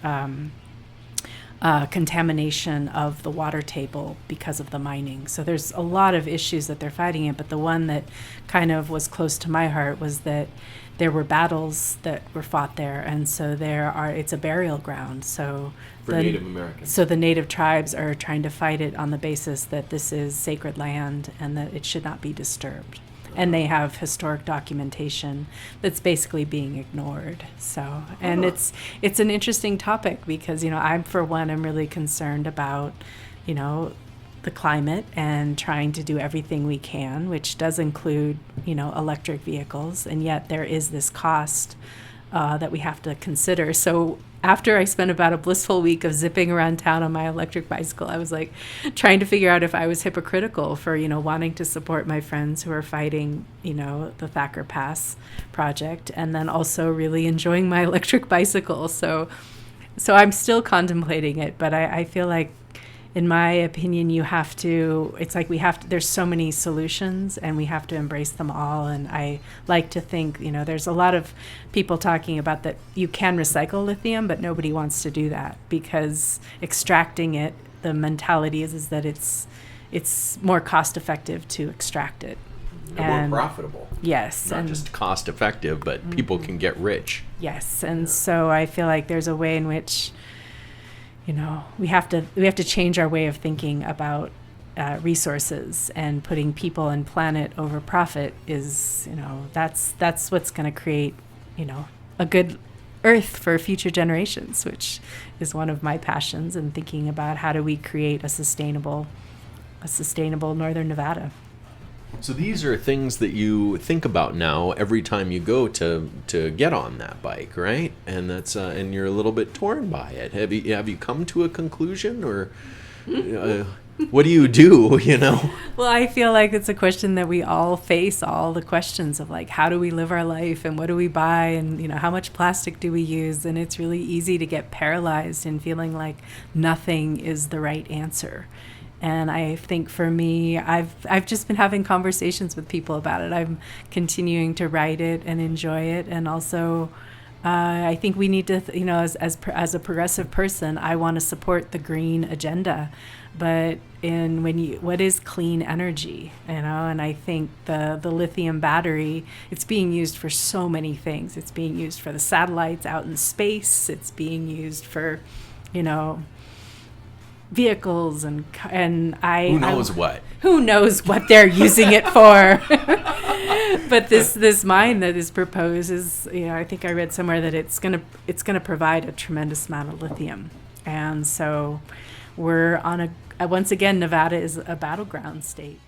S14: contamination of the water table because of the mining. So there's a lot of issues that they're fighting it, but the one that kind of was close to my heart was that there were battles that were fought there, and so it's a burial ground. So
S2: for Native Americans.
S14: So the Native tribes are trying to fight it on the basis that this is sacred land and that it should not be disturbed. And they have historic documentation that's basically being ignored. So, and it's an interesting topic because, I'm really concerned about, the climate and trying to do everything we can, which does include, electric vehicles. And yet there is this cost that we have to consider. So after I spent about a blissful week of zipping around town on my electric bicycle, I was like trying to figure out if I was hypocritical for, wanting to support my friends who are fighting, the Thacker Pass project, and then also really enjoying my electric bicycle. So I'm still contemplating it, but I feel like, in my opinion, there's so many solutions and we have to embrace them all. And I like to think, there's a lot of people talking about that you can recycle lithium, but nobody wants to do that because extracting it, the mentality is that it's more cost effective to extract it.
S2: And more profitable.
S14: Yes.
S2: Not just cost effective, but people can get rich.
S14: Yes. And so I feel like there's a way in which we have to change our way of thinking about resources, and putting people and planet over profit is, that's what's going to create, a good earth for future generations, which is one of my passions, and thinking about how do we create a sustainable Northern Nevada.
S2: So these are things that you think about now every time you go to get on that bike, right? And that's and you're a little bit torn by it. Have you come to a conclusion, or What do you do, you know?
S14: Well, I feel like it's a question that we all face, all the questions of like, how do we live our life and what do we buy and, you know, how much plastic do we use? And it's really easy to get paralyzed in feeling like nothing is the right answer. And I think for me, I've just been having conversations with people about it. I'm continuing to write it and enjoy it. And also, I think we need to, you know, as a progressive person, I want to support the green agenda. But what is clean energy, you know? And I think the lithium battery, it's being used for so many things. It's being used for the satellites out in space. It's being used for, you know, vehicles and
S2: Who knows what
S14: they're using it for. But this mine that is proposed is, you know, I think I read somewhere that it's gonna provide a tremendous amount of lithium. And so we're on once again, Nevada is a battleground state.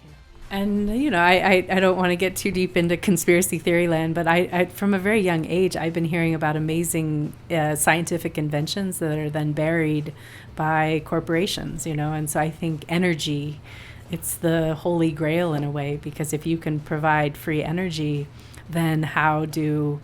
S14: And, you know, I don't want to get too deep into conspiracy theory land, but I from a very young age, I've been hearing about amazing scientific inventions that are then buried by corporations, you know. And so I think energy, it's the holy grail in a way, because if you can provide free energy, then how do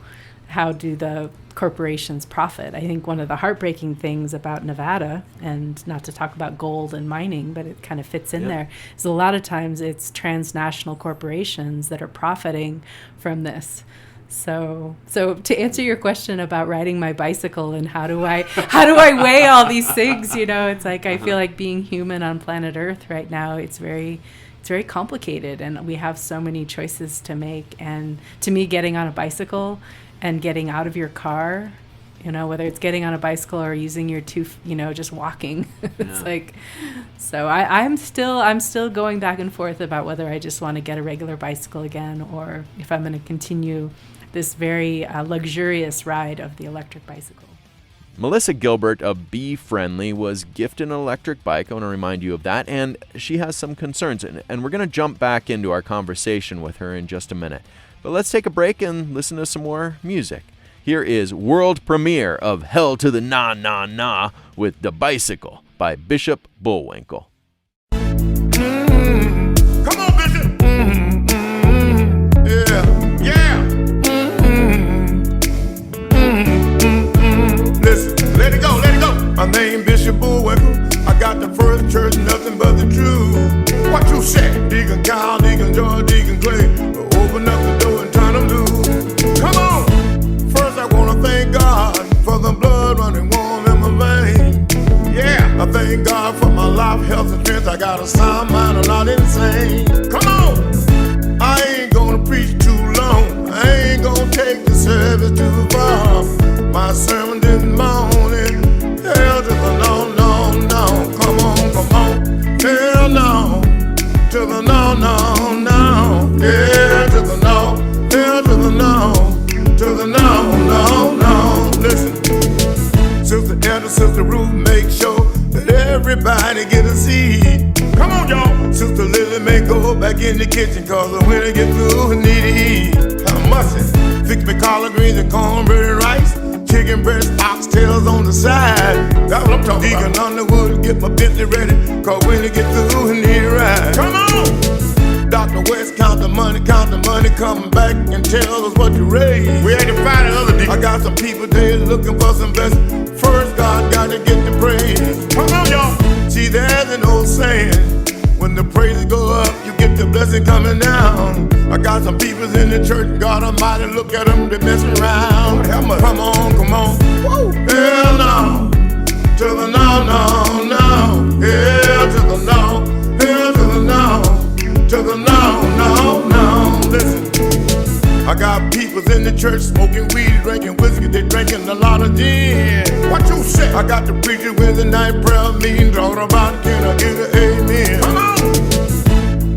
S14: the corporations profit? I think one of the heartbreaking things about Nevada, and not to talk about gold and mining, but it kind of fits in there, is a lot of times it's transnational corporations that are profiting from this. So to answer your question about riding my bicycle and how do I weigh all these things, you know, it's like I feel like being human on planet Earth right now, it's very complicated, and we have so many choices to make. And to me, getting on a bicycle and getting out of your car, you know, whether it's getting on a bicycle or using your just walking, it's like, so I'm still going back and forth about whether I just want to get a regular bicycle again, or if I'm going to continue this very luxurious ride of the electric bicycle.
S2: Melissa Gilbert of Be Friendly was gifted an electric bike. I want to remind you of that. And she has some concerns. And we're going to jump back into our conversation with her in just a minute. But let's take a break and listen to some more music. Here is world premiere of Hell to the Na Na Na with The Bicycle by Bishop Bullwinkle.
S11: Come on, Bishop. Yeah. Listen, let it go. My name Bishop Bullwinkle. I got the first church, nothing but the truth. What you say? Deacon Kyle, Deacon George, Deacon Clay. Open up the door and turn them loose. Come on. First I wanna thank God for the blood running warm in my veins. Yeah, I thank God for my life, health, and strength. I got a sound mind, I'm not insane. Come on. I ain't gonna preach too long. I ain't gonna take the service too far. My sermon this morning, hell to the no. Come on. Hell no. To the no. Yeah, to the no. Hell to the no. To the no. Listen. Sister Anna, Sister Ruth, make sure that everybody get a seat. Come on, y'all. Sister Lily may go back in the kitchen, cause when I get through, I need to eat. I must fix me collard greens and cornbread and rice. Chicken breast, oxtails on the side. That's what I'm talking about. Deacon Underwood, get my Bentley ready, cause when I get through, I need a ride. Come on! Dr. West, count the money, come back and tell us what you raised. We had to find another deacon. I got some people there looking for some blessing. First, God gotta get the praise. Come on, y'all! See, there's an old saying, when the praises go up, you get the blessing coming down. I got some people in the church, God Almighty, look at them, they messing around. Come on. Woo. Hell no. To the no. Hell to the no. Hell to the no. To the no. Listen. I got people in the church smoking weed, drinking whiskey, they drinking a lot of gin. What you say? I got the preacher with the night prayer meeting, talking about can I get an amen? Come on!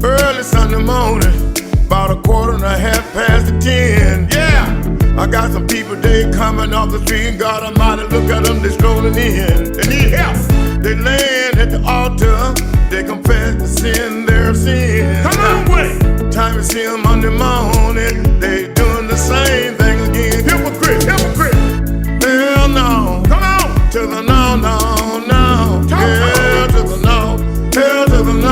S11: Early Sunday morning, about 10:15. Yeah! I got some people, they coming off the street, and God Almighty, look at them, they strolling in. They need help. They laying at the altar, they confess to sin, their sin. Come on with it! Time to see them Monday morning, they doing the same thing again. Hypocrite. Hell no. Come on. To the no. Hell to the no. Hell to the no.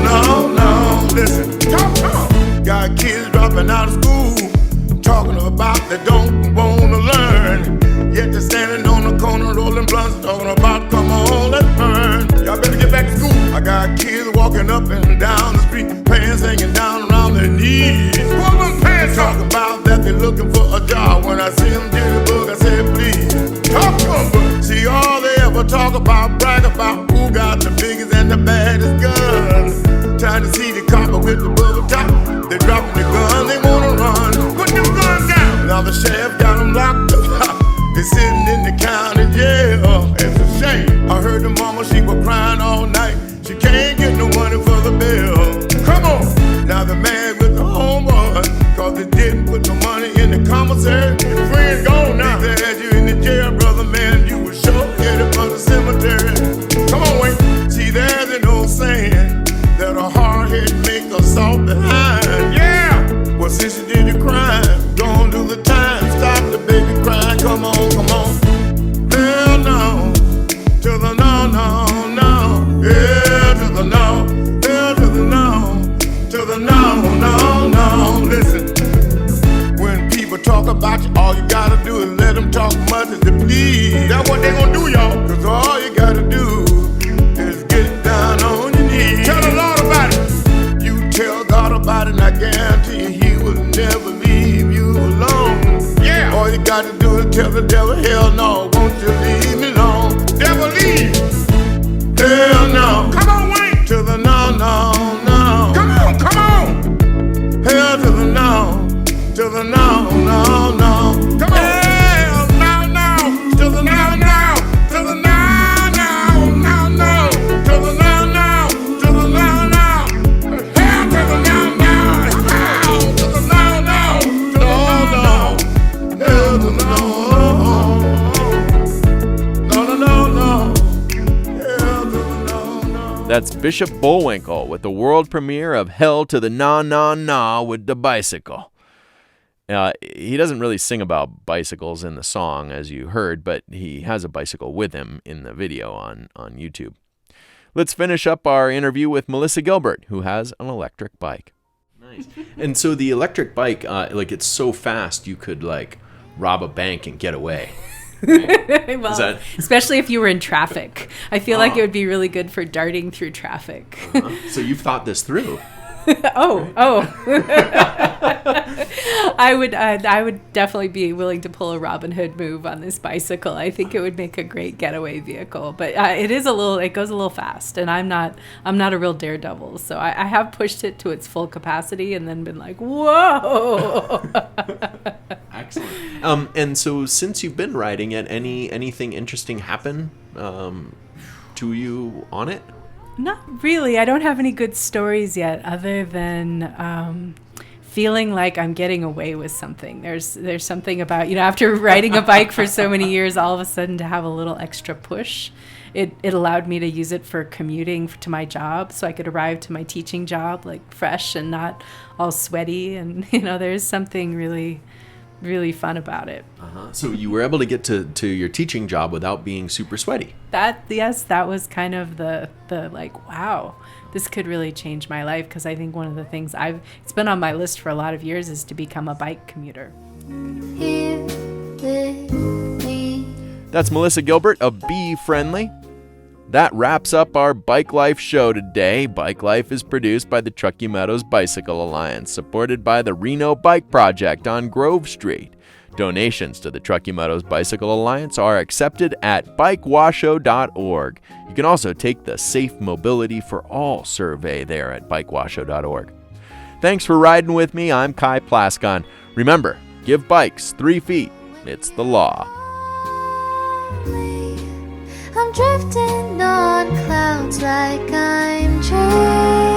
S10: no. Listen, talk. Got kids dropping out of school, talking about they don't wanna learn. Yet they're standing on the corner rolling blunts, talking about come on, let's burn. Y'all better get back to school. I got kids walking up and down the street, pants hanging down around their knees. Pull them pants talk about that they're looking for a job. When I see them get a book, I say please talk to them. But see, all they ever talk about, brag about who got the biggest and the baddest guns. Trying to see the copper with the bubble top. They dropping the gun, they wanna run. Put them guns down. Now the sheriff got them locked up. They're sitting in the county jail. It's a shame. I heard the mama, she was crying all night. She can't get no money for the bill. Come on. Now the man with the homeboy, cause they didn't put no money in the commissary. Your friend gone now. They had you in the jail, brother, man. You were sure headed for the cemetery. Come on, wait. See, there's an old saying that a hard head make a soft behind. Yeah! Well, since you did your crime, go on do the time. Stop the baby crying. Come on. Hell no. To the no. Yeah, to the no. Hell to the no. To the no. Listen. When people talk about you, all you gotta do is let them talk much as they please. That's what they gonna do, y'all. Cause all you gotta do is get down on your knees. Tell the Lord about it. You tell God about it, and I guarantee you He will never leave you alone. Yeah. All you gotta do is tell the devil, hell no, won't you leave me alone? Devil leave. Hell no. Come on, Wayne. To the no. Come on. Hell to the no. To the no. Come on. Hell no. To the no. To the no. To the no. To the no. Hell to the no. To the no. Hell to the no.
S2: That's Bishop Bullwinkle with the world premiere of Hell to the Na with the bicycle. He doesn't really sing about bicycles in the song, as you heard, but he has a bicycle with him in the video on YouTube. Let's finish up our interview with Melissa Gilbert, who has an electric bike. Nice. And so the electric bike, it's so fast you could, rob a bank and get away. Right?
S14: Well, especially if you were in traffic. I feel like it would be really good for darting through traffic.
S2: So you've thought this through.
S14: I would definitely be willing to pull a Robin Hood move on this bicycle. I think it would make a great getaway vehicle, but it goes a little fast, and I'm not a real daredevil, so I have pushed it to its full capacity and then been like, whoa.
S2: Excellent. And so since you've been riding it, anything interesting happen to you on it?
S14: Not really. I don't have any good stories yet, other than feeling like I'm getting away with something. There's something about, after riding a bike for so many years, all of a sudden to have a little extra push. It allowed me to use it for commuting to my job, so I could arrive to my teaching job fresh and not all sweaty. And there's something really, really fun about it.
S2: So you were able to get to your teaching job without being super sweaty.
S14: That was kind of the wow, this could really change my life, because I think one of the things it's been on my list for a lot of years is to become a bike commuter.
S2: That's Melissa Gilbert of Be Friendly. That wraps up our Bike Life show today. Bike Life is produced by the Truckee Meadows Bicycle Alliance, supported by the Reno Bike Project on Grove Street. Donations to the Truckee Meadows Bicycle Alliance are accepted at bikewasho.org. You can also take the Safe Mobility for All survey there at bikewasho.org. Thanks for riding with me. I'm Kai Plascon. Remember, give bikes 3 feet. It's the law.
S15: I'm drifting on clouds like I'm dreaming.